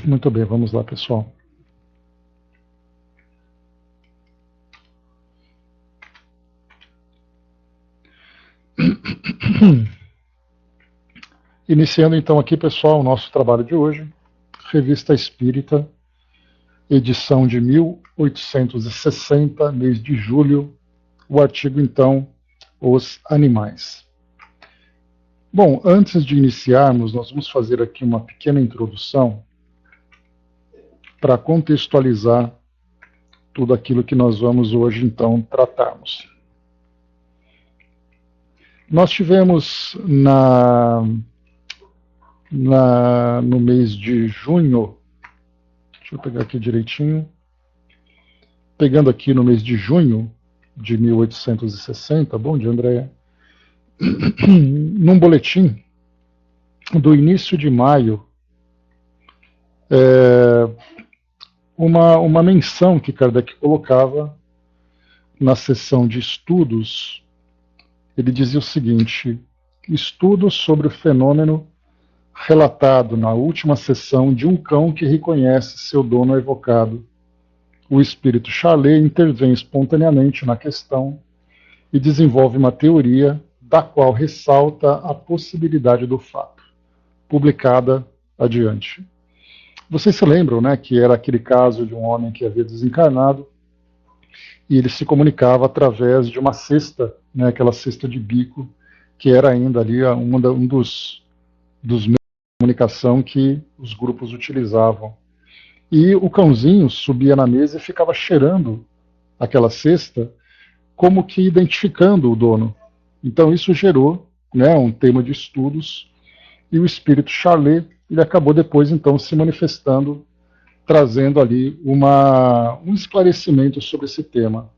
Muito bem, vamos lá, pessoal. Iniciando então aqui, pessoal, o nosso trabalho de hoje, Revista Espírita, edição de 1860, mês de julho, o artigo então, Os Animais. Bom, antes de iniciarmos, nós vamos fazer aqui uma pequena introdução para contextualizar tudo aquilo que nós vamos hoje então tratarmos. Nós tivemos no mês de junho, deixa eu pegar aqui direitinho, pegando aqui no mês de junho de 1860, bom dia, Andréia, num boletim do início de maio, uma menção que Kardec colocava na seção de estudos. Ele dizia o seguinte: estudos sobre o fenômeno relatado na última sessão de um cão que reconhece seu dono evocado. O espírito Charlet intervém espontaneamente na questão e desenvolve uma teoria da qual ressalta a possibilidade do fato, publicada adiante. Vocês se lembram, né, que era aquele caso de um homem que havia desencarnado e ele se comunicava através de uma cesta, né, aquela cesta de bico, que era ainda ali um dos meios de comunicação que os grupos utilizavam. E o cãozinho subia na mesa e ficava cheirando aquela cesta, como que identificando o dono. Então isso gerou, né, um tema de estudos, e o espírito Charlet, ele acabou depois então se manifestando, trazendo ali um esclarecimento sobre esse tema.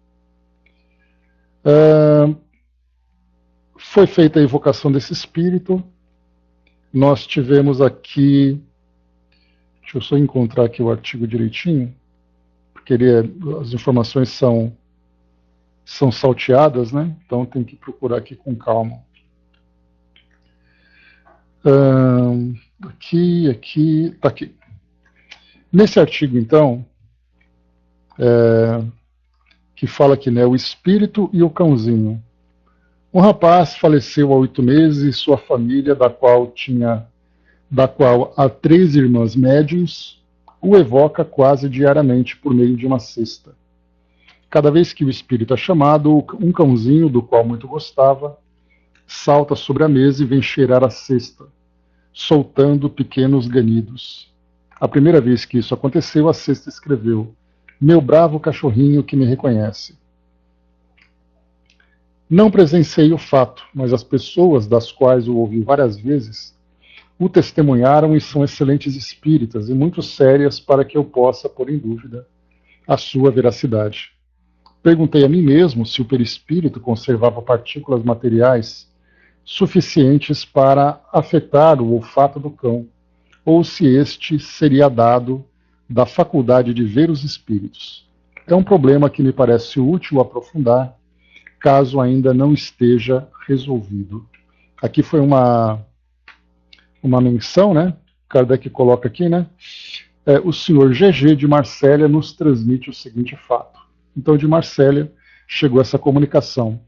Foi feita a evocação desse espírito. Nós tivemos aqui, deixa eu só encontrar aqui o artigo direitinho, porque as informações são salteadas, né? Então tem que procurar aqui com calma. Tá aqui. Nesse artigo, então, que fala aqui, né, o espírito e o cãozinho. Um rapaz faleceu há 8 meses e sua família, da qual há 3 irmãs médiuns, o evoca quase diariamente por meio de uma cesta. Cada vez que o espírito é chamado, um cãozinho, do qual muito gostava, salta sobre a mesa e vem cheirar a cesta, soltando pequenos ganidos. A primeira vez que isso aconteceu, a cesta escreveu: "Meu bravo cachorrinho que me reconhece". Não presenciei o fato, mas as pessoas das quais o ouvi várias vezes o testemunharam e são excelentes espíritas e muito sérias para que eu possa pôr em dúvida a sua veracidade. Perguntei a mim mesmo se o perispírito conservava partículas materiais suficientes para afetar o olfato do cão, ou se este seria dado da faculdade de ver os espíritos. É um problema que me parece útil aprofundar, caso ainda não esteja resolvido. Aqui foi uma menção, né? Kardec coloca aqui, né? O senhor GG de Marsella nos transmite o seguinte fato. Então, de Marsella chegou essa comunicação.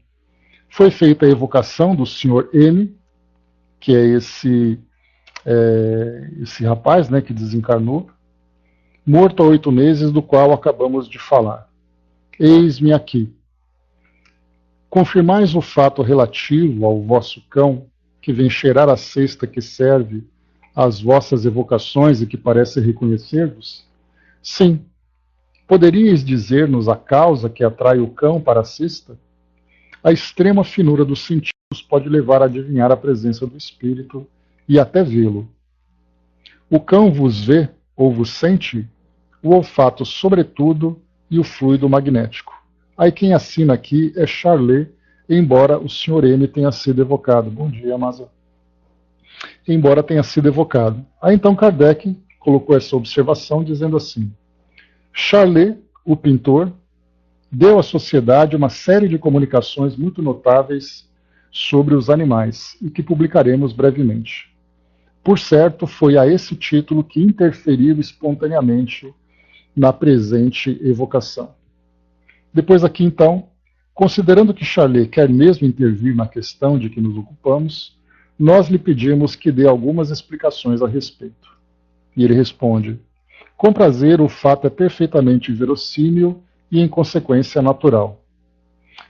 Foi feita a evocação do senhor M, que é esse rapaz, né, que desencarnou, morto há 8 meses, do qual acabamos de falar. Eis-me aqui. Confirmais o fato relativo ao vosso cão, que vem cheirar a cesta que serve às vossas evocações e que parece reconhecer-vos? Sim. Poderíeis dizer-nos a causa que atrai o cão para a cesta? A extrema finura dos sentidos pode levar a adivinhar a presença do espírito e até vê-lo. O cão vos vê ou vos sente? O olfato, sobretudo, e o fluido magnético. Aí quem assina aqui é Charlet, embora o Sr. M tenha sido evocado. Bom dia, Masa. Embora tenha sido evocado. Aí então Kardec colocou essa observação dizendo assim: Charlet, o pintor, deu à sociedade uma série de comunicações muito notáveis sobre os animais e que publicaremos brevemente. Por certo, foi a esse título que interferiu espontaneamente na presente evocação. Depois aqui, então, considerando que Charlet quer mesmo intervir na questão de que nos ocupamos, nós lhe pedimos que dê algumas explicações a respeito. E ele responde: com prazer, o fato é perfeitamente verossímil e, em consequência, natural.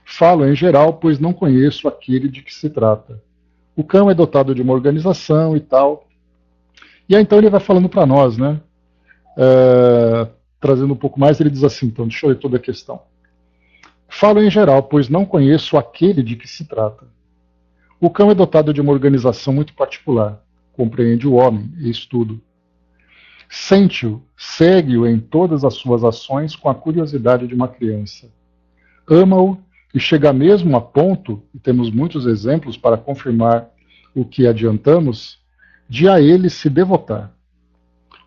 Falo em geral, pois não conheço aquele de que se trata. O cão é dotado de uma organização e tal. E aí, então, ele vai falando para nós, né? Trazendo um pouco mais, ele diz assim, então, deixa eu ler toda a questão. Falo em geral, pois não conheço aquele de que se trata. O cão é dotado de uma organização muito particular, compreende o homem e estudo. Sente-o, segue-o em todas as suas ações com a curiosidade de uma criança. Ama-o e chega mesmo a ponto, e temos muitos exemplos para confirmar o que adiantamos, de a ele se devotar.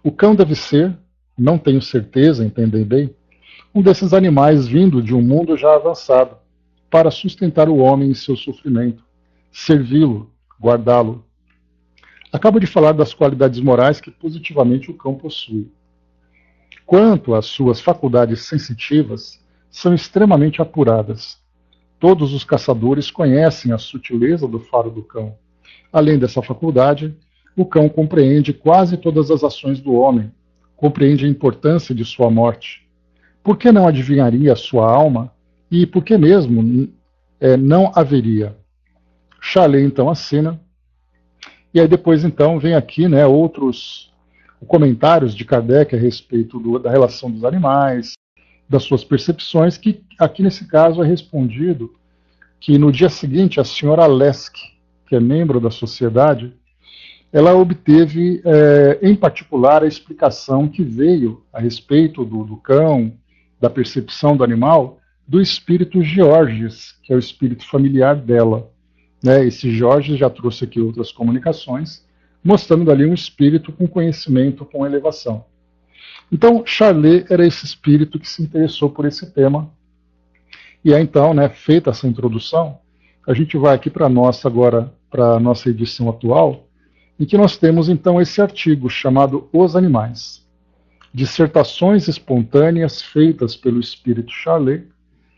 O cão deve ser, não tenho certeza, entendem bem, um desses animais vindo de um mundo já avançado, para sustentar o homem em seu sofrimento, servi-lo, guardá-lo. Acabo de falar das qualidades morais que positivamente o cão possui. Quanto às suas faculdades sensitivas, são extremamente apuradas. Todos os caçadores conhecem a sutileza do faro do cão. Além dessa faculdade, o cão compreende quase todas as ações do homem, compreende a importância de sua morte. Por que não adivinharia a sua alma e por que mesmo não haveria? Charlet então assina. E aí depois então vem aqui, né, outros comentários de Kardec a respeito da relação dos animais, das suas percepções, que aqui nesse caso é respondido que no dia seguinte a senhora Lesk, que é membro da sociedade, ela obteve em particular a explicação que veio a respeito do cão, da percepção do animal, do espírito Georges, que é o espírito familiar dela. Né? Esse Georges já trouxe aqui outras comunicações, mostrando ali um espírito com conhecimento, com elevação. Então, Charlet era esse espírito que se interessou por esse tema. E aí, então, né, feita essa introdução, a gente vai aqui para a nossa edição atual, em que nós temos, então, esse artigo chamado Os Animais. Dissertações espontâneas feitas pelo espírito Charlet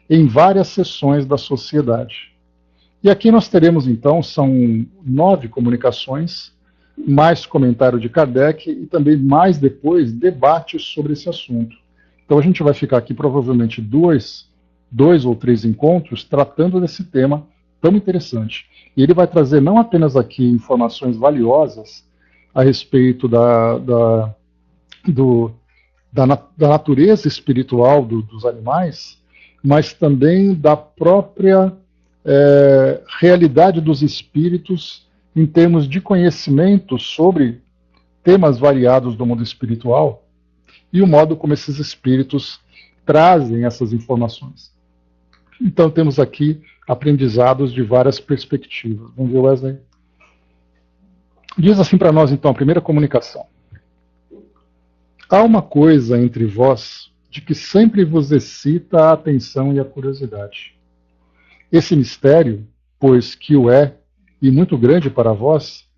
em várias seções da sociedade. E aqui nós teremos, então, são 9 comunicações, mais comentário de Kardec e também mais depois debates sobre esse assunto. Então a gente vai ficar aqui provavelmente dois ou 3 encontros tratando desse tema tão interessante. E ele vai trazer não apenas aqui informações valiosas a respeito da natureza espiritual dos animais, mas também da própria realidade dos espíritos em termos de conhecimento sobre temas variados do mundo espiritual e o modo como esses espíritos trazem essas informações. Então temos aqui aprendizados de várias perspectivas. Vamos ver, Wesley? Diz assim para nós, então, a primeira comunicação. Há uma coisa entre vós de que sempre vos excita a atenção e a curiosidade. Esse mistério, pois que o é, e muito grande para vós,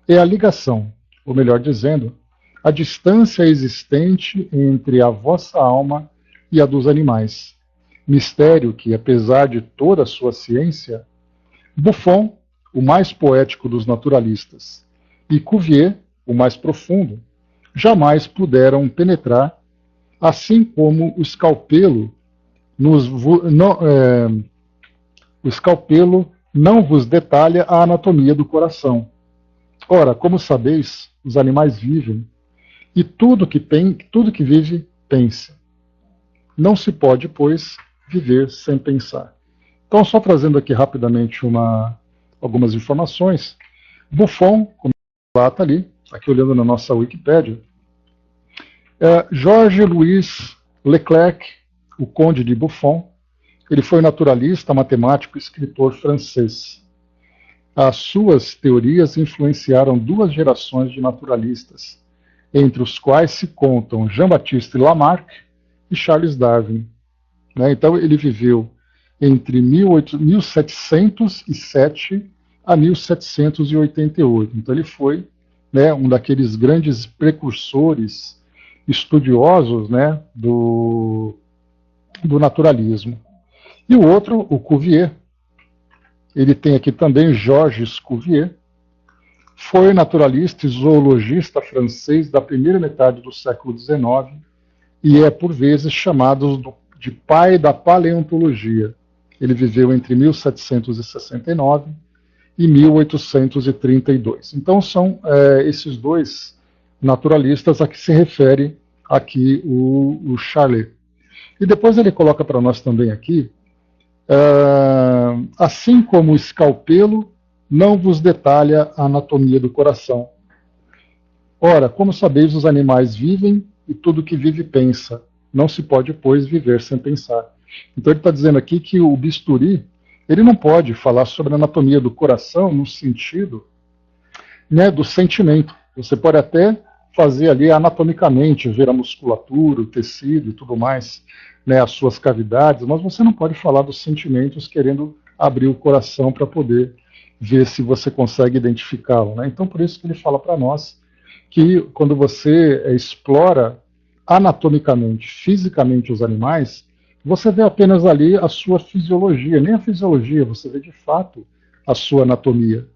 é a ligação, ou melhor dizendo, a distância existente entre a vossa alma e a dos animais. Mistério que, apesar de toda a sua ciência, Buffon, o mais poético dos naturalistas, e Cuvier, o mais profundo, jamais puderam penetrar, assim como o escalpelo não vos detalha a anatomia do coração. Ora, como sabeis, os animais vivem, e tudo que vive, pensa. Não se pode, pois, viver sem pensar. Então, só trazendo aqui rapidamente algumas informações. Buffon, como está ali, aqui olhando na nossa Wikipédia, Georges-Louis Leclerc, o Conde de Buffon, ele foi naturalista, matemático e escritor francês. As suas teorias influenciaram 2 gerações de naturalistas, entre os quais se contam Jean-Baptiste Lamarck e Charles Darwin. Então, ele viveu entre 1707 a 1788. Então, ele foi né, um daqueles grandes precursores estudiosos, né, do naturalismo. E o outro, o Cuvier, ele tem aqui também Georges Cuvier, foi naturalista e zoologista francês da primeira metade do século XIX e é, por vezes, chamado de pai da paleontologia. Ele viveu entre 1769 e 1832. Então, são esses dois naturalistas a que se refere aqui o Charlet. E depois ele coloca para nós também aqui, assim como o escalpelo não vos detalha a anatomia do coração. Ora, como sabeis, os animais vivem e tudo que vive pensa. Não se pode, pois, viver sem pensar. Então ele está dizendo aqui que o bisturi, ele não pode falar sobre a anatomia do coração no sentido, né, do sentimento. Você pode até fazer ali anatomicamente, ver a musculatura, o tecido e tudo mais, né, as suas cavidades, mas você não pode falar dos sentimentos querendo abrir o coração para poder ver se você consegue identificá-lo, né? Então por isso que ele fala para nós que quando você explora anatomicamente, fisicamente os animais, você vê apenas ali a sua fisiologia, nem a fisiologia, você vê de fato a sua anatomia,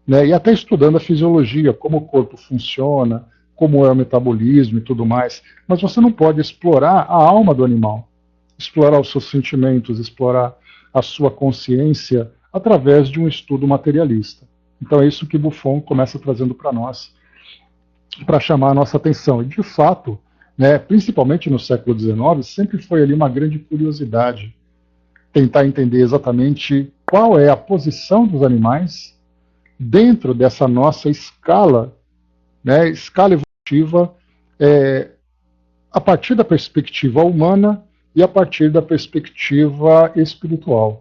né? E até estudando a fisiologia, como o corpo funciona, como é o metabolismo e tudo mais, mas você não pode explorar a alma do animal, explorar os seus sentimentos, explorar a sua consciência através de um estudo materialista. Então é isso que Buffon começa trazendo para nós, para chamar a nossa atenção. E de fato, né, principalmente no século XIX, sempre foi ali uma grande curiosidade tentar entender exatamente qual é a posição dos animais dentro dessa nossa escala, né, escala evolutiva, a partir da perspectiva humana e a partir da perspectiva espiritual.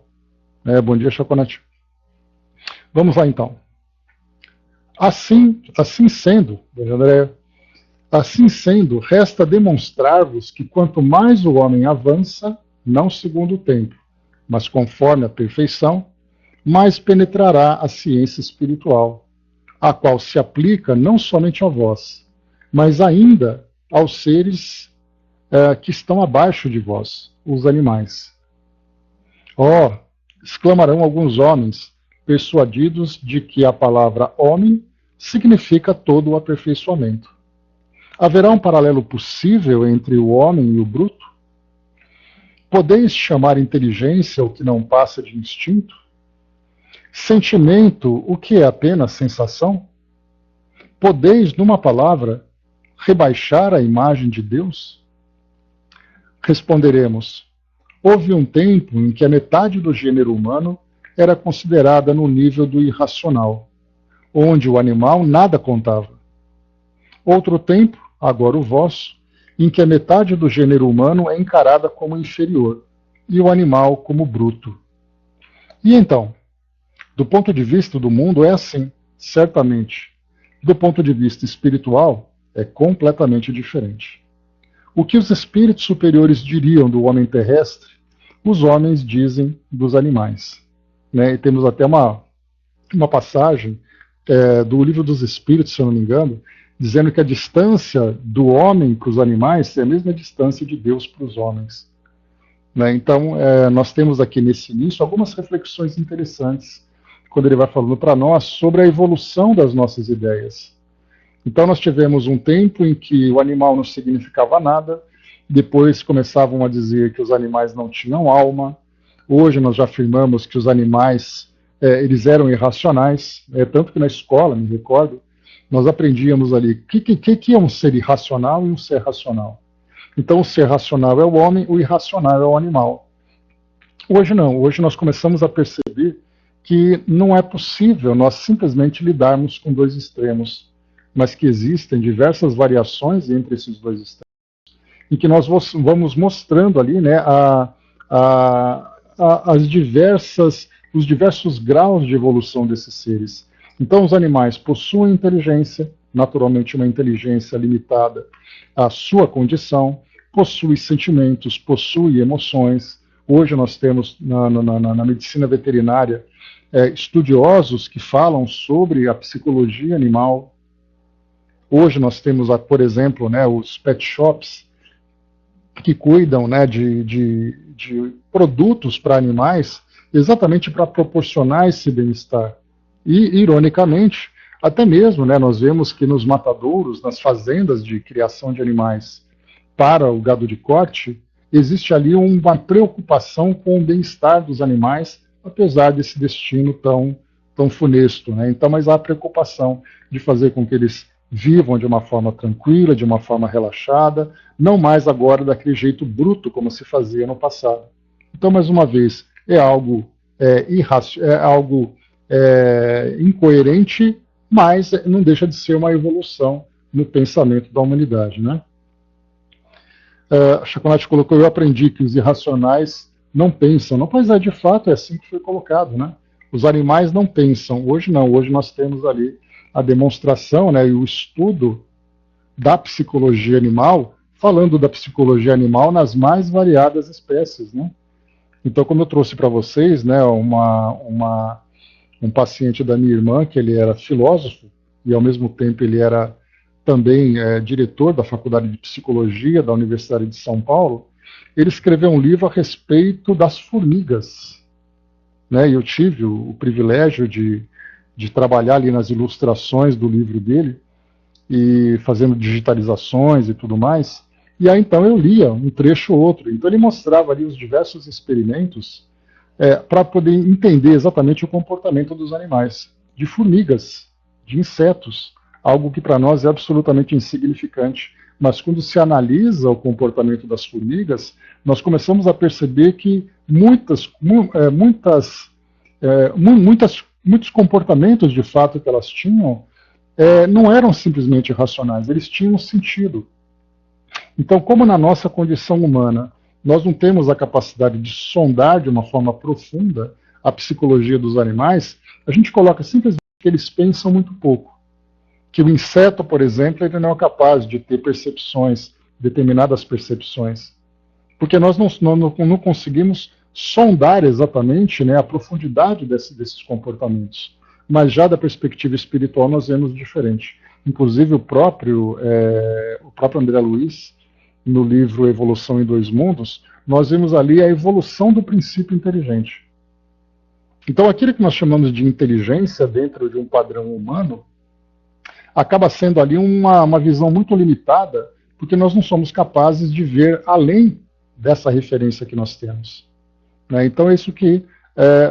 Bom dia, Chaconete. Vamos lá, então. Assim sendo, André, assim sendo, resta demonstrar-vos que quanto mais o homem avança, não segundo o tempo, mas conforme a perfeição, mais penetrará a ciência espiritual, a qual se aplica não somente a vós, mas ainda aos seres que estão abaixo de vós, os animais. Oh, exclamarão alguns homens, persuadidos de que a palavra homem significa todo o aperfeiçoamento. Haverá um paralelo possível entre o homem e o bruto? Podeis chamar inteligência o que não passa de instinto? Sentimento o que é apenas sensação? Podeis, numa palavra, rebaixar a imagem de Deus? Responderemos: houve um tempo em que a metade do gênero humano era considerada no nível do irracional, onde o animal nada contava. Outro tempo, agora o vosso, em que a metade do gênero humano é encarada como inferior e o animal como bruto. E então, do ponto de vista do mundo é assim, certamente. Do ponto de vista espiritual, é completamente diferente. O que os espíritos superiores diriam do homem terrestre, os homens dizem dos animais. E temos até uma passagem do Livro dos Espíritos, se eu não me engano, dizendo que a distância do homem para os animais é a mesma distância de Deus para os homens. Então, nós temos aqui nesse início algumas reflexões interessantes, quando ele vai falando para nós sobre a evolução das nossas ideias. Então, nós tivemos um tempo em que o animal não significava nada, depois começavam a dizer que os animais não tinham alma. Hoje nós já afirmamos que os animais eles eram irracionais, tanto que na escola, me recordo, nós aprendíamos ali que é um ser irracional e um ser racional. Então o ser racional é o homem, o irracional é o animal. Hoje não, hoje nós começamos a perceber que não é possível nós simplesmente lidarmos com dois extremos, mas que existem diversas variações entre esses dois extremos, em que nós vamos mostrando ali, né, os diversos graus de evolução desses seres. Então, os animais possuem inteligência, naturalmente uma inteligência limitada à sua condição, possuem sentimentos, possuem emoções. Hoje nós temos na medicina veterinária estudiosos que falam sobre a psicologia animal, Hoje nós temos, por exemplo, né, os pet shops que cuidam, né, de produtos para animais, exatamente para proporcionar esse bem-estar. E, ironicamente, até mesmo, né, nós vemos que nos matadouros, nas fazendas de criação de animais para o gado de corte, existe ali uma preocupação com o bem-estar dos animais, apesar desse destino tão funesto, né? Então, mas há a preocupação de fazer com que eles vivam de uma forma tranquila, de uma forma relaxada, não mais agora daquele jeito bruto como se fazia no passado. Então, mais uma vez, é algo incoerente, mas não deixa de ser uma evolução no pensamento da humanidade, né? A Chaconate colocou: eu aprendi que os irracionais não pensam. Não, pois é, de fato é assim que foi colocado, né? Os animais não pensam. Hoje não, hoje nós temos ali a demonstração, né, e o estudo da psicologia animal, falando da psicologia animal nas mais variadas espécies, né? Então, como eu trouxe para vocês, né, um paciente da minha irmã, que ele era filósofo, e ao mesmo tempo ele era também diretor da Faculdade de Psicologia da Universidade de São Paulo, ele escreveu um livro a respeito das formigas, né? E eu tive o privilégio de trabalhar ali nas ilustrações do livro dele, e fazendo digitalizações e tudo mais. E aí então eu lia um trecho ou outro. Então ele mostrava ali os diversos experimentos para poder entender exatamente o comportamento dos animais, de formigas, de insetos, algo que para nós é absolutamente insignificante. Mas quando se analisa o comportamento das formigas, nós começamos a perceber que muitos comportamentos de fato que elas tinham não eram simplesmente racionais, eles tinham sentido. Então, como na nossa condição humana nós não temos a capacidade de sondar de uma forma profunda a psicologia dos animais, a gente coloca simplesmente que eles pensam muito pouco. Que o inseto, por exemplo, ele não é capaz de ter percepções, determinadas percepções. Porque nós não conseguimos sondar exatamente, né, a profundidade desses comportamentos. Mas já da perspectiva espiritual nós vemos diferente. Inclusive o próprio André Luiz, no livro Evolução em Dois Mundos, nós vemos ali a evolução do princípio inteligente. Então aquilo que nós chamamos de inteligência dentro de um padrão humano acaba sendo ali uma visão muito limitada, porque nós não somos capazes de ver além dessa referência que nós temos. Né? Então é isso que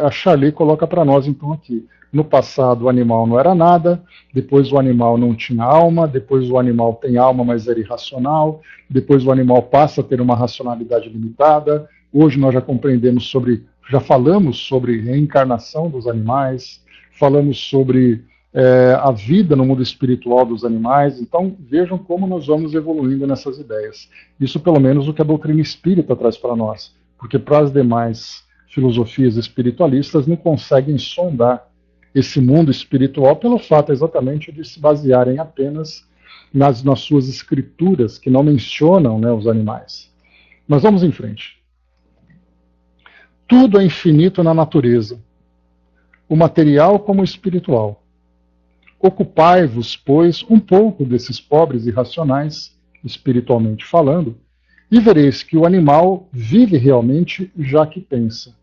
a Charlet coloca para nós então aqui. No passado o animal não era nada, depois o animal não tinha alma, depois o animal tem alma, mas era irracional, depois o animal passa a ter uma racionalidade limitada. Hoje nós já falamos sobre reencarnação dos animais, falamos sobre a vida no mundo espiritual dos animais. Então vejam como nós vamos evoluindo nessas ideias. Isso pelo menos o que a doutrina espírita traz para nós, porque para as demais filosofias espiritualistas não conseguem sondar esse mundo espiritual pelo fato exatamente de se basearem apenas nas suas escrituras, que não mencionam, né, os animais. Mas vamos em frente. Tudo é infinito na natureza, o material como o espiritual. Ocupai-vos, pois, um pouco desses pobres irracionais, espiritualmente falando, e vereis que o animal vive realmente já que pensa.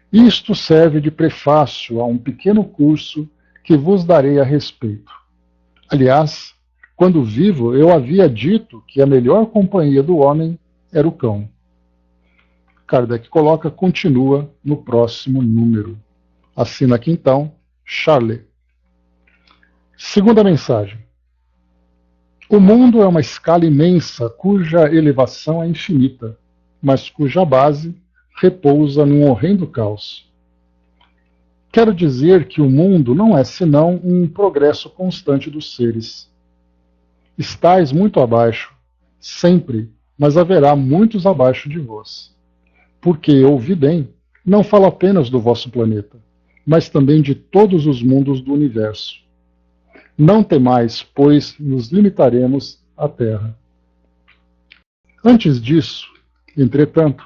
Isto serve de prefácio a um pequeno curso que vos darei a respeito. Aliás, quando vivo, eu havia dito que a melhor companhia do homem era o cão. Kardec coloca, continua no próximo número. Assina aqui então, Charlet. Segunda mensagem. O mundo é uma escala imensa cuja elevação é infinita, mas cuja base repousa num horrendo caos. Quero dizer que o mundo não é senão um progresso constante dos seres. Estais muito abaixo, sempre, mas haverá muitos abaixo de vós. Porque, ouvi bem, não falo apenas do vosso planeta, mas também de todos os mundos do universo. Não temais, pois nos limitaremos à Terra. Antes disso, entretanto,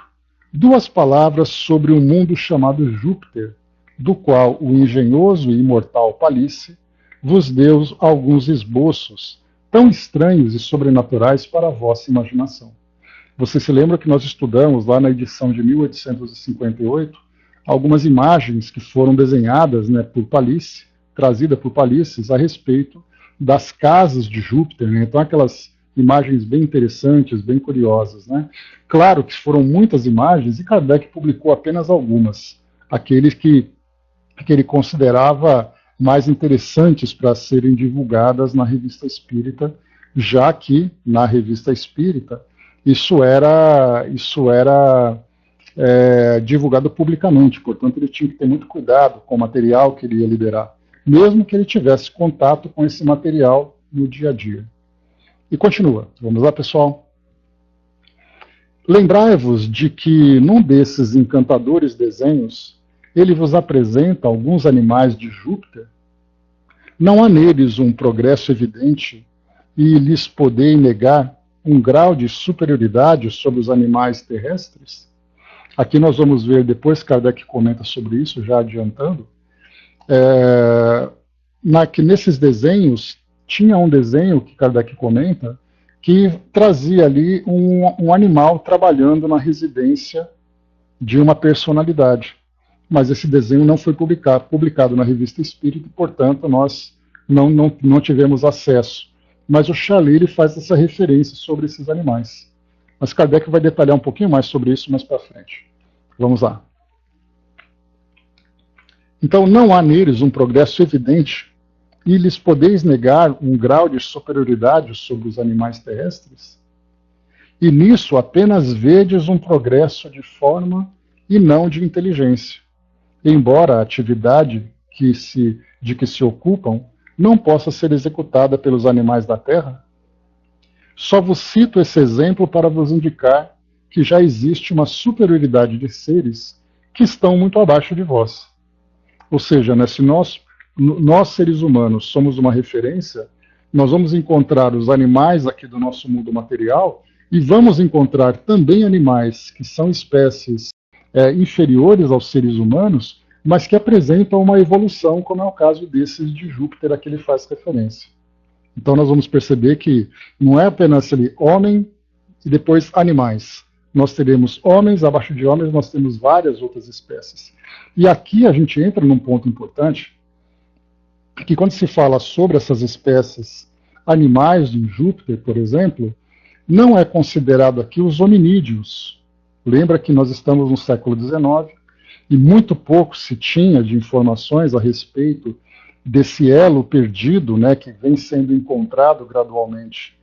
duas palavras sobre um mundo chamado Júpiter, do qual o engenhoso e imortal Palisse vos deu alguns esboços tão estranhos e sobrenaturais para a vossa imaginação. Você se lembra que nós estudamos lá na edição de 1858 algumas imagens que foram desenhadas, né, por Palissy, trazida por Palissy, a respeito das casas de Júpiter, né? Então aquelas imagens bem interessantes, bem curiosas, né? Claro que foram muitas imagens e Kardec publicou apenas algumas, aqueles que ele considerava mais interessantes para serem divulgadas na Revista Espírita, já que na Revista Espírita isso era divulgado publicamente, portanto ele tinha que ter muito cuidado com o material que ele ia liberar, mesmo que ele tivesse contato com esse material no dia a dia. E continua. Vamos lá, pessoal. Lembrai-vos de que num desses encantadores desenhos ele vos apresenta alguns animais de Júpiter. Não há neles um progresso evidente e lhes podei negar um grau de superioridade sobre os animais terrestres? Aqui nós vamos ver, depois Kardec comenta sobre isso, já adiantando, que nesses desenhos, tinha um desenho que Kardec comenta, que trazia ali um animal trabalhando na residência de uma personalidade. Mas esse desenho não foi publicado na Revista Espírita, e, portanto, nós não tivemos acesso. Mas o Chally ele faz essa referência sobre esses animais. Mas Kardec vai detalhar um pouquinho mais sobre isso mais para frente. Vamos lá. Então, não há neles um progresso evidente e lhes podeis negar um grau de superioridade sobre os animais terrestres? E nisso apenas vedes um progresso de forma e não de inteligência, embora a atividade de que se ocupam não possa ser executada pelos animais da terra? Só vos cito esse exemplo para vos indicar que já existe uma superioridade de seres que estão muito abaixo de vós. Ou seja, né, se nós seres humanos somos uma referência, nós vamos encontrar os animais aqui do nosso mundo material e vamos encontrar também animais que são espécies inferiores aos seres humanos, mas que apresentam uma evolução, como é o caso desses de Júpiter a que ele faz referência. Então nós vamos perceber que não é apenas ali homem e depois animais. Nós teremos homens, abaixo de homens nós temos várias outras espécies. E aqui a gente entra num ponto importante, que quando se fala sobre essas espécies animais de Júpiter, por exemplo, não é considerado aqui os hominídeos. Lembra que nós estamos no século XIX e muito pouco se tinha de informações a respeito desse elo perdido, né, que vem sendo encontrado gradualmente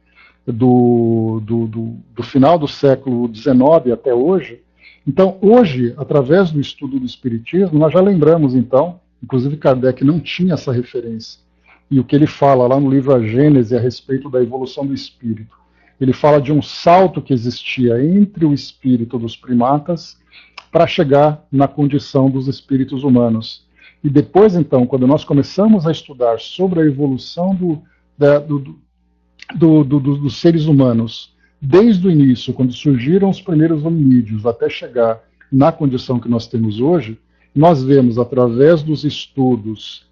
do final do século XIX até hoje. Então, hoje, através do estudo do Espiritismo, nós já lembramos, então, inclusive Kardec não tinha essa referência. E o que ele fala lá no livro A Gênese a respeito da evolução do espírito, ele fala de um salto que existia entre o espírito dos primatas para chegar na condição dos espíritos humanos. E depois, então, quando nós começamos a estudar sobre a evolução dos seres humanos, desde o início, quando surgiram os primeiros hominídeos, até chegar na condição que nós temos hoje, nós vemos, através dos estudos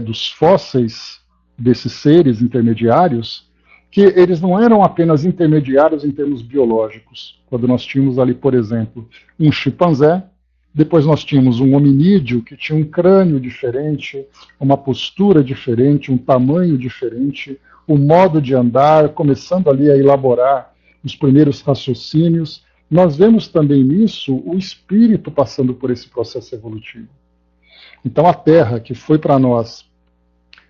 dos fósseis desses seres intermediários, que eles não eram apenas intermediários em termos biológicos. Quando nós tínhamos ali, por exemplo, um chimpanzé, depois nós tínhamos um hominídeo que tinha um crânio diferente, uma postura diferente, um tamanho diferente, o modo de andar, começando ali a elaborar os primeiros raciocínios. Nós vemos também nisso o espírito passando por esse processo evolutivo. Então a Terra, que foi para nós,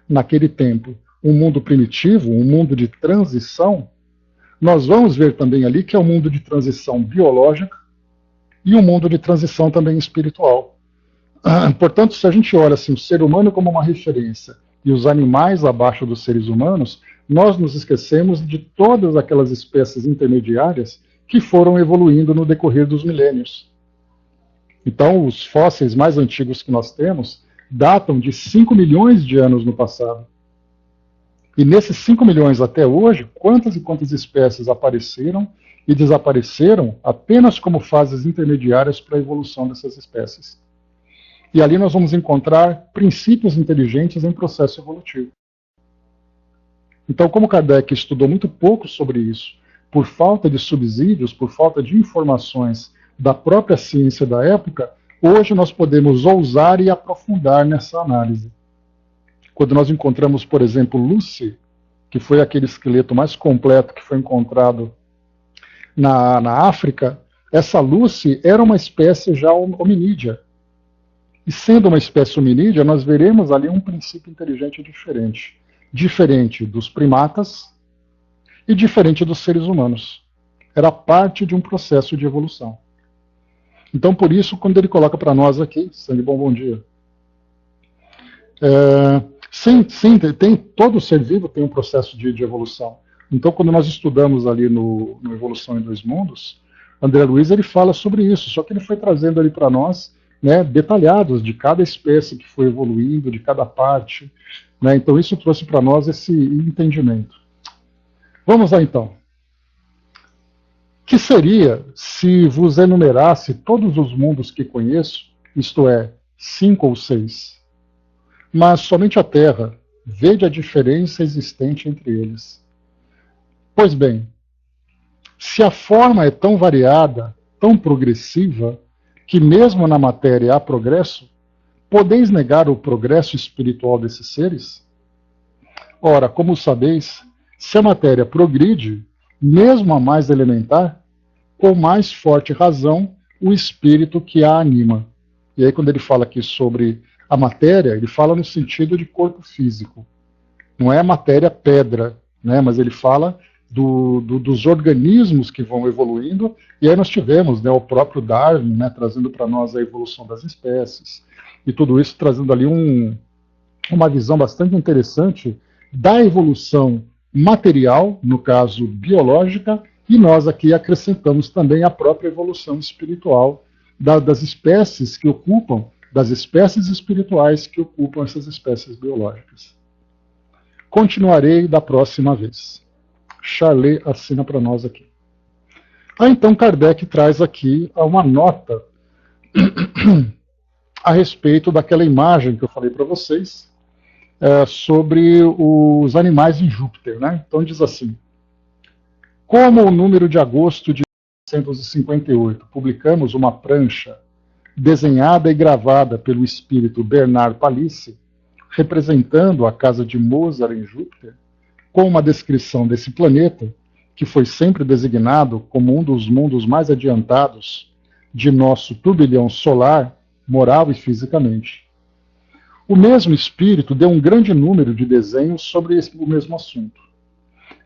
naquele tempo, um mundo primitivo, um mundo de transição, nós vamos ver também ali que é um mundo de transição biológica e um mundo de transição também espiritual. Portanto, se a gente olha assim, o ser humano como uma referência e os animais abaixo dos seres humanos, nós nos esquecemos de todas aquelas espécies intermediárias que foram evoluindo no decorrer dos milênios. Então, os fósseis mais antigos que nós temos datam de 5 milhões de anos no passado. E nesses 5 milhões até hoje, quantas e quantas espécies apareceram e desapareceram apenas como fases intermediárias para a evolução dessas espécies. E ali nós vamos encontrar princípios inteligentes em processo evolutivo. Então, como Kardec estudou muito pouco sobre isso, por falta de subsídios, por falta de informações da própria ciência da época, hoje nós podemos ousar e aprofundar nessa análise. Quando nós encontramos, por exemplo, Lucy, que foi aquele esqueleto mais completo que foi encontrado na África, essa Lucy era uma espécie já hominídea. E sendo uma espécie hominídea, nós veremos ali um princípio inteligente diferente. Diferente dos primatas e diferente dos seres humanos. Era parte de um processo de evolução. Então, por isso, quando ele coloca para nós aqui, sangue bom dia. Sim, todo ser vivo tem um processo de evolução. Então, quando nós estudamos ali no Evolução em Dois Mundos, André Luiz ele fala sobre isso, só que ele foi trazendo ali para nós, né, detalhados de cada espécie que foi evoluindo, de cada parte, né, então isso trouxe para nós esse entendimento. Vamos lá então. Que seria se vos enumerasse todos os mundos que conheço, isto é, 5 ou 6, mas somente a Terra, vede a diferença existente entre eles. Pois bem, se a forma é tão variada, tão progressiva, que mesmo na matéria há progresso, podeis negar o progresso espiritual desses seres? Ora, como sabeis, se a matéria progride, mesmo a mais elementar, com mais forte razão o espírito que a anima. E aí, quando ele fala aqui sobre a matéria, ele fala no sentido de corpo físico. Não é a matéria pedra, né? Mas ele fala dos organismos que vão evoluindo, e aí nós tivemos, né, o próprio Darwin, né, trazendo para nós a evolução das espécies, e tudo isso trazendo ali uma visão bastante interessante da evolução material, no caso biológica, e nós aqui acrescentamos também a própria evolução espiritual das espécies que ocupam, das espécies espirituais que ocupam essas espécies biológicas. Continuarei da próxima vez. Charlet assina para nós aqui. Então Kardec traz aqui uma nota a respeito daquela imagem que eu falei para vocês sobre os animais em Júpiter, né? Então diz assim: como o número de agosto de 1958 publicamos uma prancha desenhada e gravada pelo espírito Bernard Palissy, representando a casa de Mozart em Júpiter, com uma descrição desse planeta, que foi sempre designado como um dos mundos mais adiantados de nosso turbilhão solar, moral e fisicamente. O mesmo espírito deu um grande número de desenhos sobre o mesmo assunto.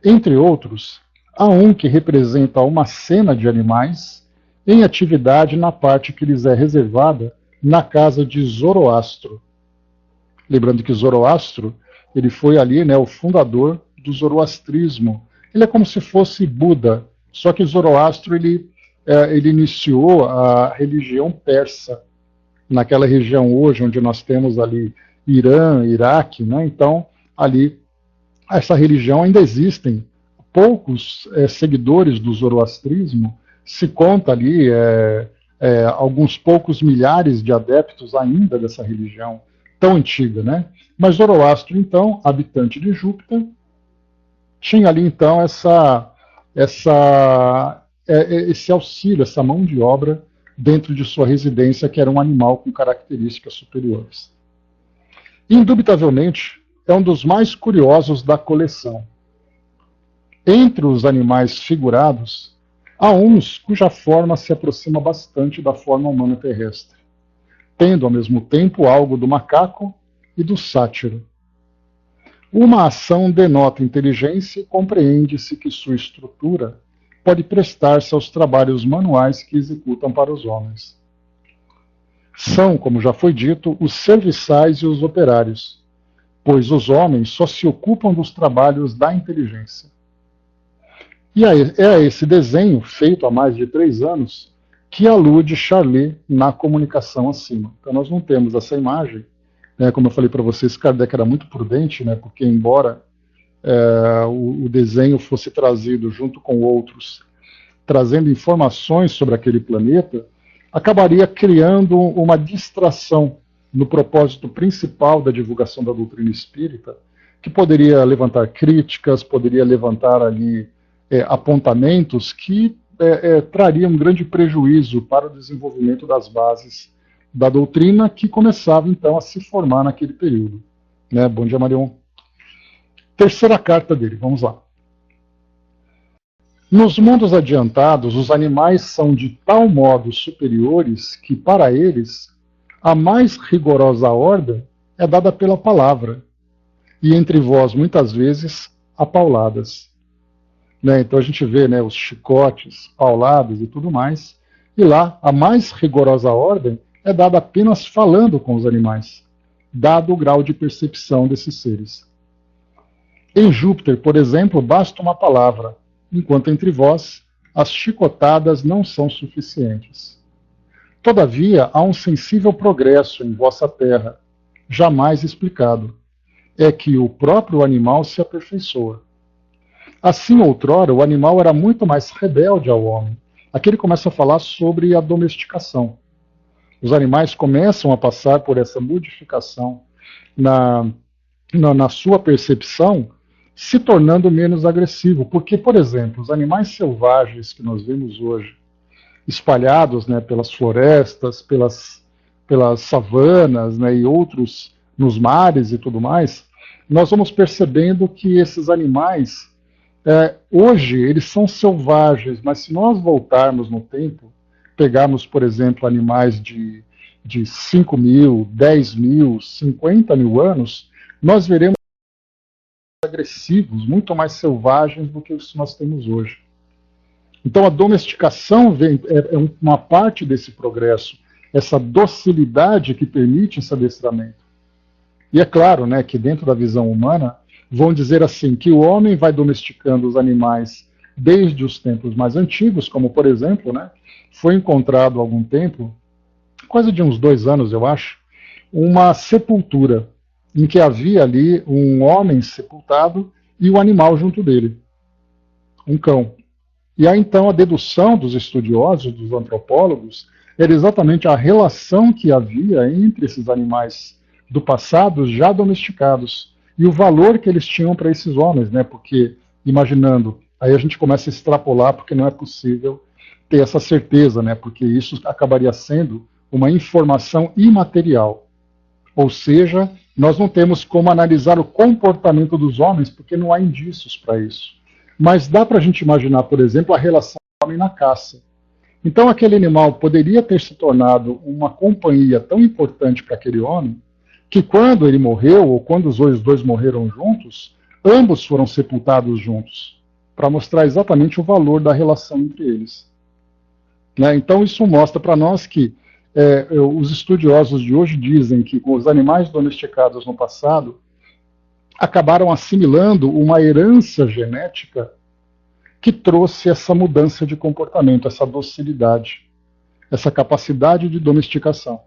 Entre outros, há um que representa uma cena de animais em atividade na parte que lhes é reservada na casa de Zoroastro. Lembrando que Zoroastro, ele foi ali, né, o fundador do zoroastrismo. Ele é como se fosse Buda, só que Zoroastro ele iniciou a religião persa, naquela região hoje onde nós temos ali Irã, Iraque, né? Então ali essa religião ainda existem poucos seguidores do zoroastrismo, se conta ali alguns poucos milhares de adeptos ainda dessa religião tão antiga, né? Mas Zoroastro, então, habitante de Júpiter, tinha ali então esse auxílio, essa mão de obra dentro de sua residência, que era um animal com características superiores. Indubitavelmente, é um dos mais curiosos da coleção. Entre os animais figurados, há uns cuja forma se aproxima bastante da forma humana terrestre, tendo ao mesmo tempo algo do macaco e do sátiro. Uma ação denota inteligência e compreende-se que sua estrutura pode prestar-se aos trabalhos manuais que executam para os homens. São, como já foi dito, os serviçais e os operários, pois os homens só se ocupam dos trabalhos da inteligência. E é a esse desenho, feito há mais de 3 anos, que alude Charlet na comunicação acima. Então nós não temos essa imagem, como eu falei para vocês, Kardec era muito prudente, né, porque embora o desenho fosse trazido junto com outros, trazendo informações sobre aquele planeta, acabaria criando uma distração no propósito principal da divulgação da doutrina espírita, que poderia levantar críticas, poderia levantar ali apontamentos que trariam um grande prejuízo para o desenvolvimento das bases da doutrina que começava então a se formar naquele período. Né? Bom dia, Marion. Terceira carta dele, vamos lá. Nos mundos adiantados, os animais são de tal modo superiores que, para eles, a mais rigorosa ordem é dada pela palavra, e entre vós, muitas vezes, a pauladas. Né? Então a gente vê, né, os chicotes, pauladas e tudo mais, e lá a mais rigorosa ordem é dada apenas falando com os animais, dado o grau de percepção desses seres. Em Júpiter, por exemplo, basta uma palavra, enquanto entre vós as chicotadas não são suficientes. Todavia, há um sensível progresso em vossa terra, jamais explicado. É que o próprio animal se aperfeiçoa. Assim, outrora, o animal era muito mais rebelde ao homem. Aqui ele começa a falar sobre a domesticação. Os animais começam a passar por essa modificação na sua percepção, se tornando menos agressivo. Porque, por exemplo, os animais selvagens que nós vemos hoje, espalhados, né, pelas florestas, pelas savanas, né, e outros nos mares e tudo mais, nós vamos percebendo que esses animais, hoje, eles são selvagens, mas se nós voltarmos no tempo, pegarmos, por exemplo, animais de 5 mil, 10 mil, 50 mil anos, nós veremos agressivos, muito mais selvagens do que os que nós temos hoje. Então a domesticação é uma parte desse progresso, essa docilidade que permite esse adestramento. E é claro, né, que dentro da visão humana, vão dizer assim, que o homem vai domesticando os animais desde os tempos mais antigos, como por exemplo, né, foi encontrado há algum tempo, quase de uns 2 anos eu acho, uma sepultura em que havia ali um homem sepultado e o animal junto dele, um cão. E aí então a dedução dos estudiosos, dos antropólogos, era exatamente a relação que havia entre esses animais do passado já domesticados e o valor que eles tinham para esses homens, né? Porque, imaginando, aí a gente começa a extrapolar porque não é possível ter essa certeza, né? Porque isso acabaria sendo uma informação imaterial. Ou seja, nós não temos como analisar o comportamento dos homens porque não há indícios para isso. Mas dá para a gente imaginar, por exemplo, a relação do homem na caça. Então aquele animal poderia ter se tornado uma companhia tão importante para aquele homem que quando ele morreu, ou quando os dois morreram juntos, ambos foram sepultados juntos, para mostrar exatamente o valor da relação entre eles. Né? Então isso mostra para nós que os estudiosos de hoje dizem que os animais domesticados no passado acabaram assimilando uma herança genética que trouxe essa mudança de comportamento, essa docilidade, essa capacidade de domesticação.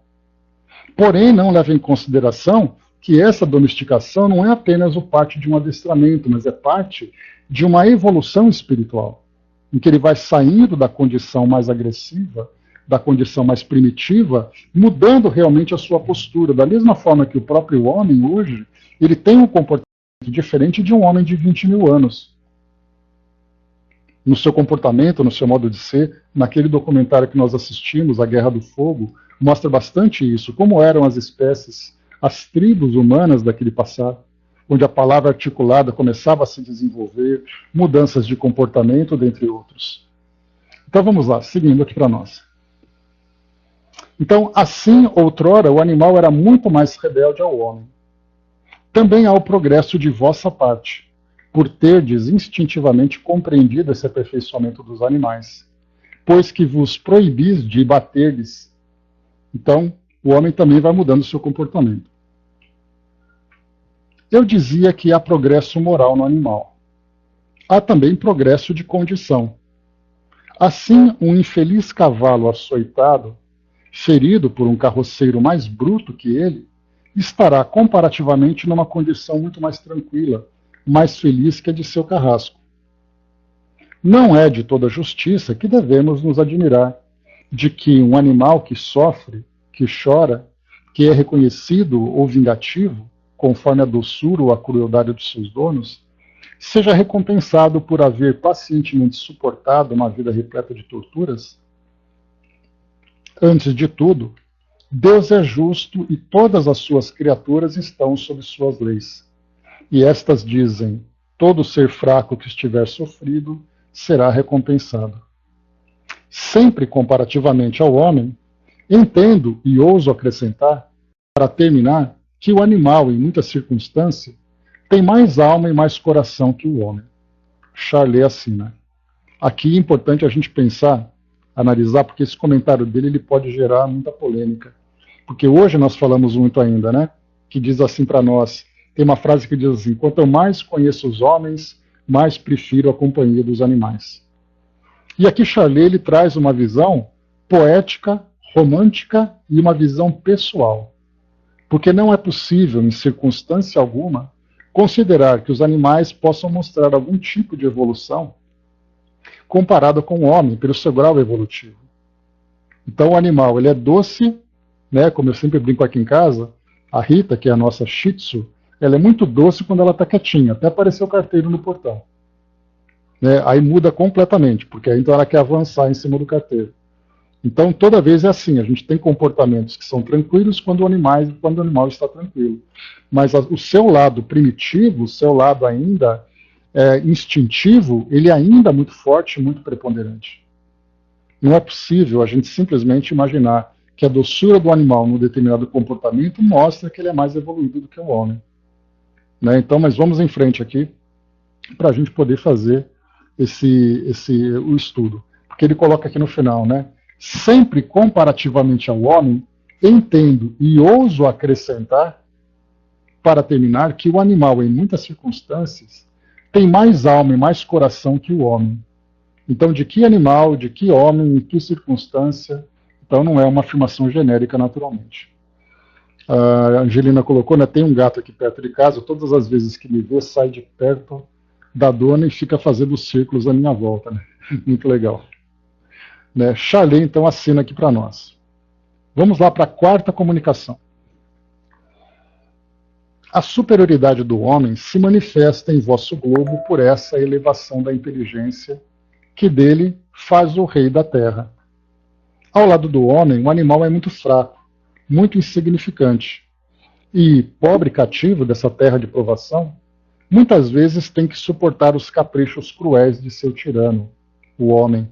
Porém, não leva em consideração que essa domesticação não é apenas o parte de um adestramento, mas é parte de uma evolução espiritual, em que ele vai saindo da condição mais agressiva, da condição mais primitiva, mudando realmente a sua postura. Da mesma forma que o próprio homem hoje, ele tem um comportamento diferente de um homem de 20 mil anos. No seu comportamento, no seu modo de ser, naquele documentário que nós assistimos, A Guerra do Fogo, mostra bastante isso, como eram as espécies, as tribos humanas daquele passado, onde a palavra articulada começava a se desenvolver, mudanças de comportamento, dentre outros. Então vamos lá, seguindo aqui para nós. Então, assim, outrora, o animal era muito mais rebelde ao homem. Também há o progresso de vossa parte, por terdes instintivamente compreendido esse aperfeiçoamento dos animais, pois que vos proibis de bater-lhes. Então, o homem também vai mudando seu comportamento. Eu dizia que há progresso moral no animal. Há também progresso de condição. Assim, um infeliz cavalo açoitado, ferido por um carroceiro mais bruto que ele, estará comparativamente numa condição muito mais tranquila, mais feliz que a de seu carrasco. Não é de toda justiça que devemos nos admirar de que um animal que sofre, que chora, que é reconhecido ou vingativo, conforme a doçura ou a crueldade dos seus donos, seja recompensado por haver pacientemente suportado uma vida repleta de torturas? Antes de tudo, Deus é justo e todas as suas criaturas estão sob suas leis. E estas dizem: todo ser fraco que estiver sofrido será recompensado. Sempre comparativamente ao homem, entendo e ouso acrescentar, para terminar, que o animal, em muitas circunstâncias, tem mais alma e mais coração que o homem. Charlet assina. Aqui é importante a gente pensar, analisar, porque esse comentário dele ele pode gerar muita polêmica. Porque hoje nós falamos muito ainda, né? Que diz assim para nós, tem uma frase que diz assim: quanto mais conheço os homens, mais prefiro a companhia dos animais. E aqui Charlet ele traz uma visão poética, romântica e uma visão pessoal. Porque não é possível, em circunstância alguma, considerar que os animais possam mostrar algum tipo de evolução comparado com o homem, pelo seu grau evolutivo. Então o animal ele é doce, né, como eu sempre brinco aqui em casa, a Rita, que é a nossa Shih Tzu, ela é muito doce quando ela está quietinha, até aparecer o carteiro no portão. Né, aí muda completamente, porque aí então ela quer avançar em cima do carteiro. Então toda vez é assim, a gente tem comportamentos que são tranquilos quando o animal está tranquilo. Mas o seu lado primitivo, o seu lado ainda instintivo, ele é ainda muito forte, muito preponderante. Não é possível a gente simplesmente imaginar que a doçura do animal num determinado comportamento mostra que ele é mais evoluído do que o homem. Né? Então, mas vamos em frente aqui para a gente poder fazer o estudo. Porque ele coloca aqui no final, né? Sempre comparativamente ao homem, entendo e ouso acrescentar, para terminar, que o animal, em muitas circunstâncias, tem mais alma e mais coração que o homem. Então, de que animal, de que homem, em que circunstância? Então, não é uma afirmação genérica, naturalmente. A Angelina colocou, né, tem um gato aqui perto de casa, todas as vezes que me vê, sai de perto da dona e fica fazendo círculos à minha volta. Né? Muito legal. Né? Charlet, então, assina aqui para nós. Vamos lá para a quarta comunicação. A superioridade do homem se manifesta em vosso globo por essa elevação da inteligência que dele faz o rei da terra. Ao lado do homem, o animal é muito fraco, muito insignificante. E, pobre cativo dessa terra de provação, muitas vezes tem que suportar os caprichos cruéis de seu tirano, o homem.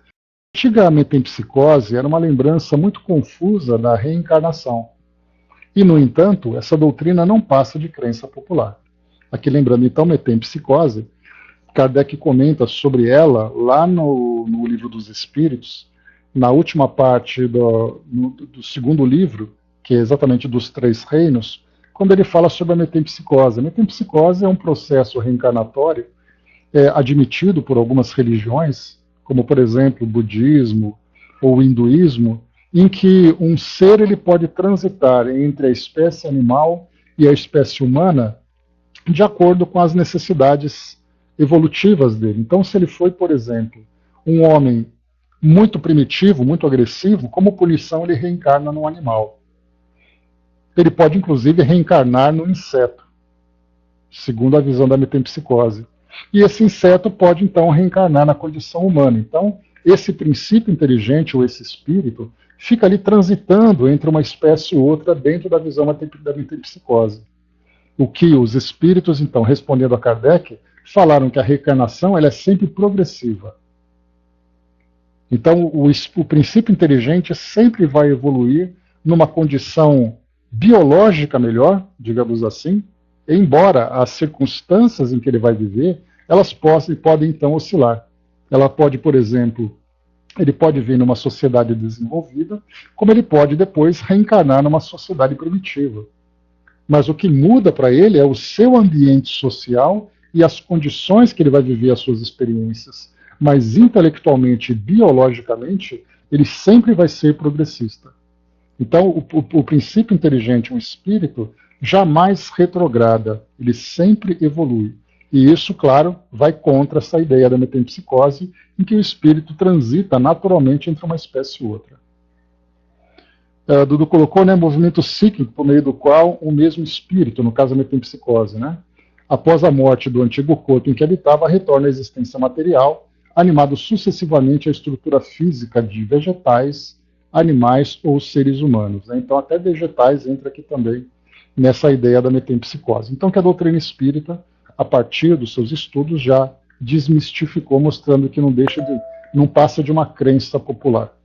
A antiga metempsicose era uma lembrança muito confusa da reencarnação. E, no entanto, essa doutrina não passa de crença popular. Aqui lembrando, então, metempsicose, Kardec comenta sobre ela lá no Livro dos Espíritos, na última parte do segundo livro, que é exatamente dos Três Reinos, quando ele fala sobre a metempsicose. A metempsicose é um processo reencarnatório admitido por algumas religiões, como, por exemplo, o budismo ou o hinduísmo, em que um ser ele pode transitar entre a espécie animal e a espécie humana de acordo com as necessidades evolutivas dele. Então, se ele foi, por exemplo, um homem muito primitivo, muito agressivo, como punição ele reencarna num animal. Ele pode, inclusive, reencarnar no inseto, segundo a visão da metempsicose. E esse inseto pode, então, reencarnar na condição humana. Então, esse princípio inteligente, ou esse espírito, fica ali transitando entre uma espécie e outra dentro da visão da metempsicose. O que os espíritos, então, respondendo a Kardec, falaram que a reencarnação ela é sempre progressiva. Então, o princípio inteligente sempre vai evoluir numa condição biológica melhor, digamos assim, embora as circunstâncias em que ele vai viver, elas podem então oscilar. Ela pode, por exemplo, ele pode vir numa sociedade desenvolvida, como ele pode depois reencarnar numa sociedade primitiva. Mas o que muda para ele é o seu ambiente social e as condições que ele vai viver as suas experiências. Mas intelectualmente e biologicamente, ele sempre vai ser progressista. Então, o princípio inteligente, um espírito, jamais retrograda, ele sempre evolui. E isso, claro, vai contra essa ideia da metempsicose, em que o espírito transita naturalmente entre uma espécie e outra. Dudu colocou, né, movimento cíclico por meio do qual o mesmo espírito, no caso a metempsicose, né, após a morte do antigo corpo em que habitava, retorna à existência material, animado sucessivamente à estrutura física de vegetais, animais ou seres humanos. Né? Então até vegetais entra aqui também nessa ideia da metempsicose. Então que a doutrina espírita, a partir dos seus estudos, já desmistificou, mostrando que não passa de uma crença popular.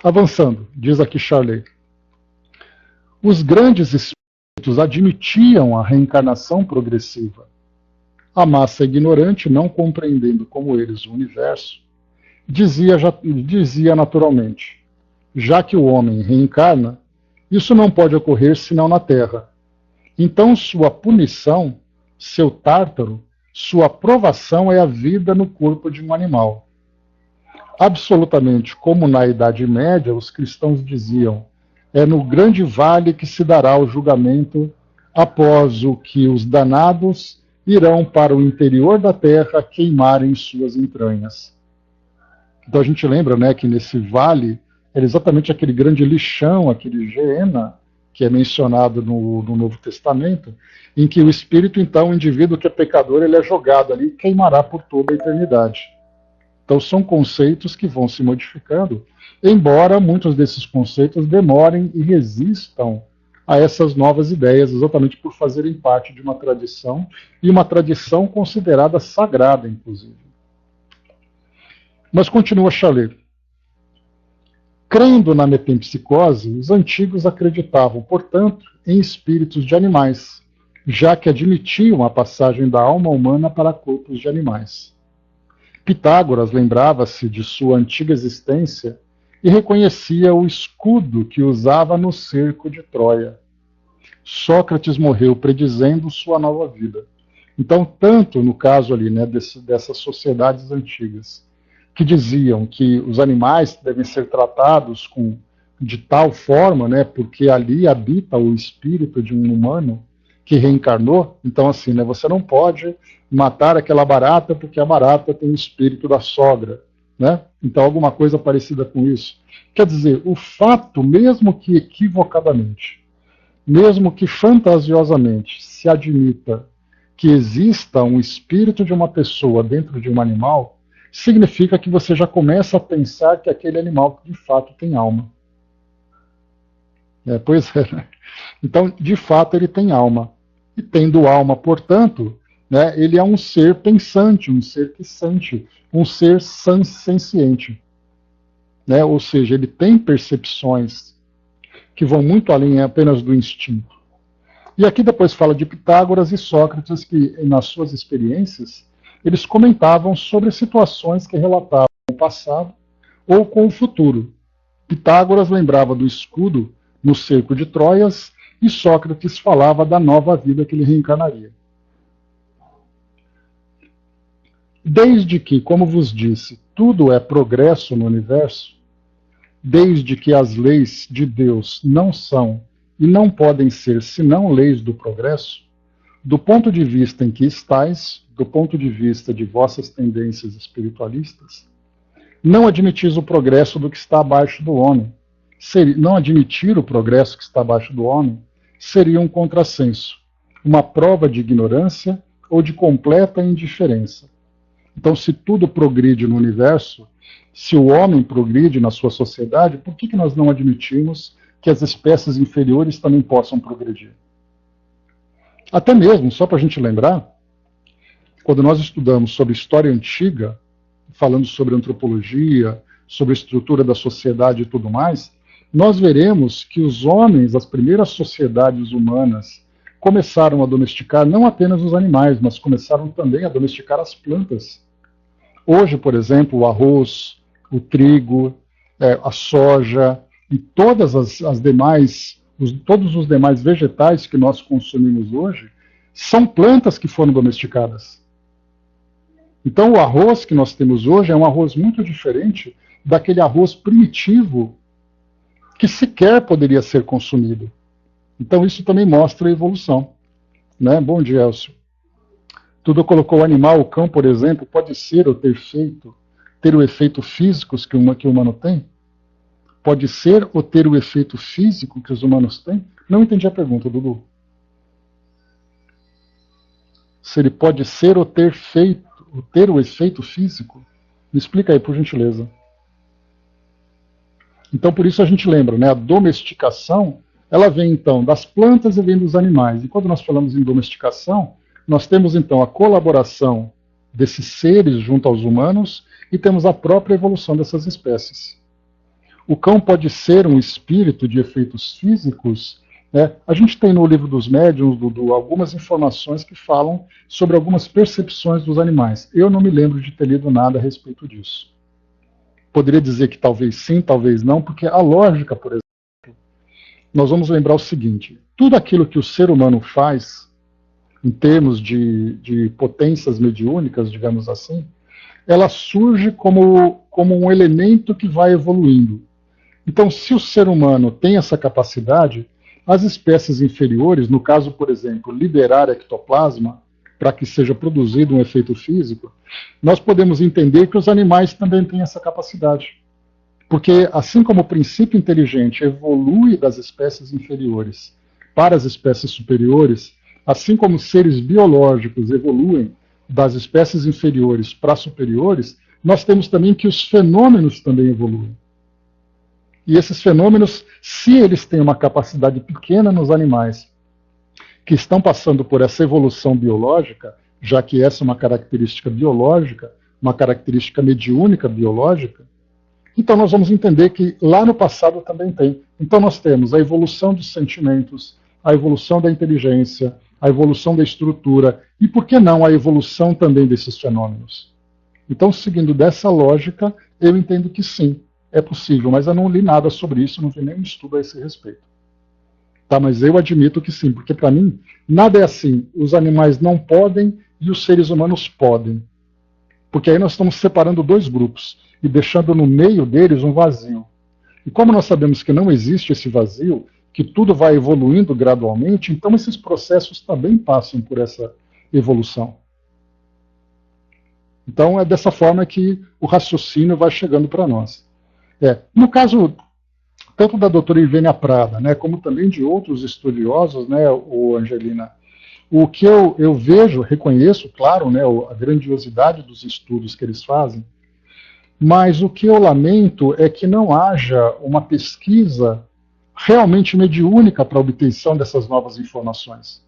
Avançando, diz aqui Charlet, os grandes espíritos admitiam a reencarnação progressiva. A massa ignorante, não compreendendo como eles o universo, dizia naturalmente, já que o homem reencarna, isso não pode ocorrer senão na Terra. Então sua punição, seu tártaro, sua provação é a vida no corpo de um animal. Absolutamente como na Idade Média os cristãos diziam, é no grande vale que se dará o julgamento, após o que os danados irão para o interior da terra queimarem suas entranhas. Então a gente lembra, né, que nesse vale era exatamente aquele grande lixão, aquele Geena, que é mencionado no Novo Testamento, em que o espírito, então, o indivíduo que é pecador, ele é jogado ali e queimará por toda a eternidade. Então são conceitos que vão se modificando, embora muitos desses conceitos demorem e resistam a essas novas ideias, exatamente por fazerem parte de uma tradição, e uma tradição considerada sagrada, inclusive. Mas continua Charlet. Crendo na metempsicose, os antigos acreditavam, portanto, em espíritos de animais, já que admitiam a passagem da alma humana para corpos de animais. Pitágoras lembrava-se de sua antiga existência e reconhecia o escudo que usava no cerco de Troia. Sócrates morreu predizendo sua nova vida. Então, tanto no caso ali, né, dessas sociedades antigas, que diziam que os animais devem ser tratados de tal forma, né, porque ali habita o espírito de um humano que reencarnou. Então, assim, né, você não pode matar aquela barata porque a barata tem o espírito da sogra, né? Então, alguma coisa parecida com isso. Quer dizer, o fato, mesmo que equivocadamente, mesmo que fantasiosamente se admita que exista um espírito de uma pessoa dentro de um animal, significa que você já começa a pensar que aquele animal de fato tem alma. Pois é. Então, de fato, ele tem alma. E tendo alma, portanto, né, ele é um ser pensante, um ser que sente, um ser senciente. Né? Ou seja, ele tem percepções que vão muito além apenas do instinto. E aqui depois fala de Pitágoras e Sócrates, que nas suas experiências, eles comentavam sobre situações que relatavam com o passado ou com o futuro. Pitágoras lembrava do escudo no cerco de Troias e Sócrates falava da nova vida que ele reencarnaria. Desde que, como vos disse, tudo é progresso no universo, desde que as leis de Deus não são e não podem ser senão leis do progresso, do ponto de vista em que estais, do ponto de vista de vossas tendências espiritualistas, não admitis o progresso do que está abaixo do homem. Não admitir o progresso que está abaixo do homem seria um contrassenso, uma prova de ignorância ou de completa indiferença. Então, se tudo progride no universo, se o homem progride na sua sociedade, por que nós não admitimos que as espécies inferiores também possam progredir? Até mesmo, só para a gente lembrar, quando nós estudamos sobre história antiga, falando sobre antropologia, sobre a estrutura da sociedade e tudo mais, nós veremos que os homens, as primeiras sociedades humanas, começaram a domesticar não apenas os animais, mas começaram também a domesticar as plantas. Hoje, por exemplo, o arroz, o trigo, a soja e todas as demais, todos os demais vegetais que nós consumimos hoje são plantas que foram domesticadas. Então, o arroz que nós temos hoje é um arroz muito diferente daquele arroz primitivo que sequer poderia ser consumido. Então, isso também mostra a evolução. Né? Bom dia, Elcio. Tudo colocou o animal, o cão, por exemplo, pode ser ou ter o efeito físico que o humano tem? pode ser ou ter o efeito físico que os humanos têm? Não entendi a pergunta, Dudu. Se ele pode ser ou ter o efeito físico? Me explica aí, por gentileza. Então, por isso a gente lembra, né? A domesticação, ela vem então das plantas e vem dos animais. E quando nós falamos em domesticação, nós temos então a colaboração desses seres junto aos humanos e temos a própria evolução dessas espécies. O cão pode ser um espírito de efeitos físicos, né? A gente tem no livro dos médiuns, Dudu, algumas informações que falam sobre algumas percepções dos animais. Eu não me lembro de ter lido nada a respeito disso. Poderia dizer que talvez sim, talvez não, porque a lógica, por exemplo, nós vamos lembrar o seguinte: tudo aquilo que o ser humano faz, em termos de potências mediúnicas, digamos assim, ela surge como um elemento que vai evoluindo. Então, se o ser humano tem essa capacidade, as espécies inferiores, no caso, por exemplo, liberar ectoplasma para que seja produzido um efeito físico, nós podemos entender que os animais também têm essa capacidade. Porque, assim como o princípio inteligente evolui das espécies inferiores para as espécies superiores, assim como os seres biológicos evoluem das espécies inferiores para superiores, nós temos também que os fenômenos também evoluem. E esses fenômenos, se eles têm uma capacidade pequena nos animais, que estão passando por essa evolução biológica, já que essa é uma característica biológica, uma característica mediúnica biológica, então nós vamos entender que lá no passado também tem. Então nós temos a evolução dos sentimentos, a evolução da inteligência, a evolução da estrutura, e por que não a evolução também desses fenômenos? Então, seguindo dessa lógica, eu entendo que sim, é possível, mas eu não li nada sobre isso, não vi nenhum estudo a esse respeito. Tá, mas eu admito que sim, porque para mim, nada é assim, os animais não podem e os seres humanos podem. Porque aí nós estamos separando dois grupos e deixando no meio deles um vazio. E como nós sabemos que não existe esse vazio, que tudo vai evoluindo gradualmente, então esses processos também passam por essa evolução. Então é dessa forma que o raciocínio vai chegando para nós. No caso, tanto da doutora Ivênia Prada, né, como também de outros estudiosos, né, Angelina, o que eu vejo, reconheço, claro, né, a grandiosidade dos estudos que eles fazem, mas o que eu lamento é que não haja uma pesquisa realmente mediúnica para a obtenção dessas novas informações.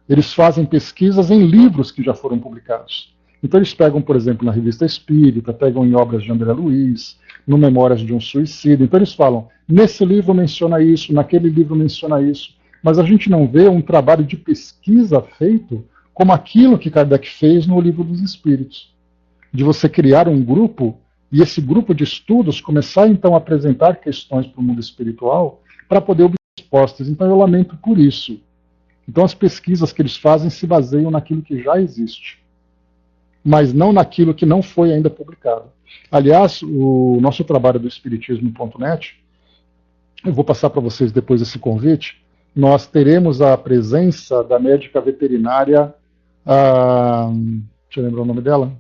Eles fazem pesquisas em livros que já foram publicados. Então eles pegam, por exemplo, na Revista Espírita, pegam em obras de André Luiz, no Memórias de um Suicídio. Então eles falam, nesse livro menciona isso, naquele livro menciona isso, mas a gente não vê um trabalho de pesquisa feito como aquilo que Kardec fez no Livro dos Espíritos, de você criar um grupo e esse grupo de estudos começar então a apresentar questões para o mundo espiritual para poder obter respostas. Então eu lamento por isso. Então as pesquisas que eles fazem se baseiam naquilo que já existe, mas não naquilo que não foi ainda publicado. Aliás, o nosso trabalho do Espiritismo.net, eu vou passar para vocês depois esse convite, nós teremos a presença da médica veterinária, deixa eu lembrar o nome dela.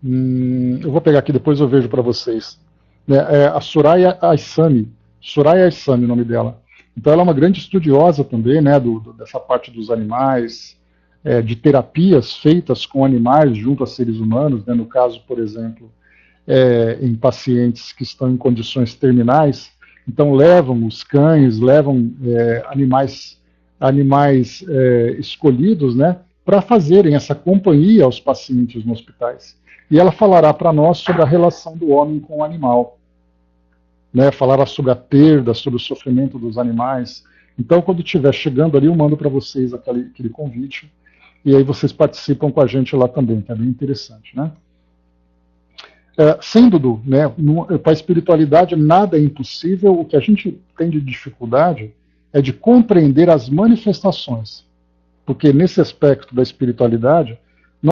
Eu vou pegar aqui, depois eu vejo para vocês. É a Soraya Aissami. Soraya Aissami, o nome dela. Então ela é uma grande estudiosa também, né, dessa parte dos animais, de terapias feitas com animais junto a seres humanos, né, no caso, por exemplo, em pacientes que estão em condições terminais. Então levam os cães, levam animais escolhidos, né, para fazerem essa companhia aos pacientes nos hospitais. E ela falará para nós sobre a relação do homem com o animal, né, falará sobre a perda, sobre o sofrimento dos animais. Então, quando estiver chegando ali, eu mando para vocês aquele convite, e aí vocês participam com a gente lá também, que é bem interessante, né? Sim, Dudu, né, para a espiritualidade nada é impossível. O que a gente tem de dificuldade é de compreender as manifestações, porque nesse aspecto da espiritualidade